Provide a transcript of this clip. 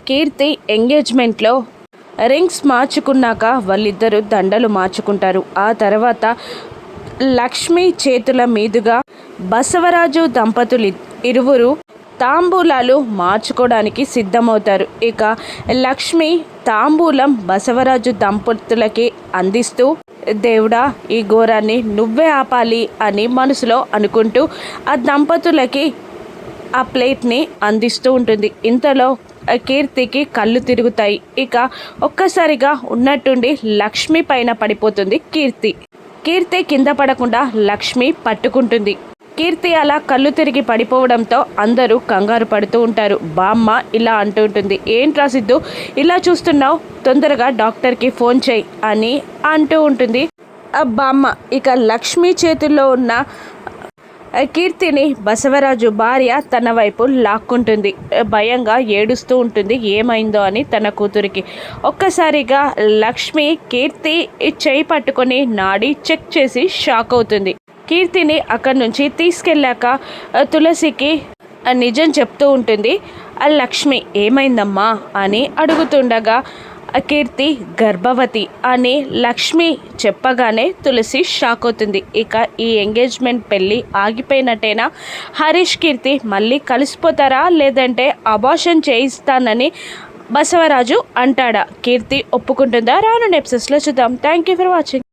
కీర్తి ఎంగేజ్మెంట్లో rings మార్చుకున్నాక వాళ్ళిద్దరూ దండలు మార్చుకుంటారు. ఆ తర్వాత లక్ష్మి చేతుల మీదుగా బసవరాజు దంపతులు ఇరువురు తాంబూలాలు మార్చుకోవడానికి సిద్ధమవుతారు. ఇక లక్ష్మి తాంబూలం బసవరాజు దంపతులకి అందిస్తూ, దేవుడా, ఈ ఘోరాన్ని నువ్వే ఆపాలి అని మనసులో అనుకుంటూ ఆ దంపతులకి ఆ ప్లేట్ని అందిస్తూ ఉంటుంది. ఇంతలో కీర్తికి కళ్ళు తిరుగుతాయి. ఇక ఒక్కసారిగా ఉన్నట్టుండి లక్ష్మి పైన పడిపోతుంది కీర్తి కింద పడకుండా లక్ష్మి పట్టుకుంటుంది. కీర్తి అలా కళ్ళు తిరిగి పడిపోవడంతో అందరూ కంగారు పడుతూ ఉంటారు. బామ్మ ఇలా అంటూ ఉంటుంది, ఏంట్రా సిద్ధు ఇలా చూస్తున్నావు, తొందరగా డాక్టర్కి ఫోన్ చేయి అని అంటూ ఉంటుంది బామ్మ. ఇక లక్ష్మి చేతుల్లో ఉన్న కీర్తిని బసవరాజు భార్య తన వైపు లాక్కుంటుంది. భయంగా ఏడుస్తూ ఉంటుంది, ఏమైందో అని తన కూతురికి. ఒక్కసారిగా లక్ష్మి కీర్తి చేయి పట్టుకొని నాడి చెక్ చేసి షాక్ అవుతుంది. కీర్తిని అక్కడి నుంచి తీసుకెళ్ళాక తులసికి నిజం చెప్తూ ఉంటుంది. ఆ లక్ష్మి ఏమైందమ్మా అని అడుగుతుండగా కీర్తి గర్భవతి అని లక్ష్మి చెప్పగానే తులసి షాక్ అవుతుంది. ఇక ఈ ఎంగేజ్మెంట్ పెళ్ళి ఆగిపోయినట్టేనా? హరీష్ కీర్తి మళ్ళీ కలిసిపోతారా, లేదంటే అబార్షన్ చేయిస్తానని బసవరాజు అంటాడా? కీర్తి ఒప్పుకుంటుందా? రాను ఎపిసోడ్స్లో చూద్దాం. Thank you for watching.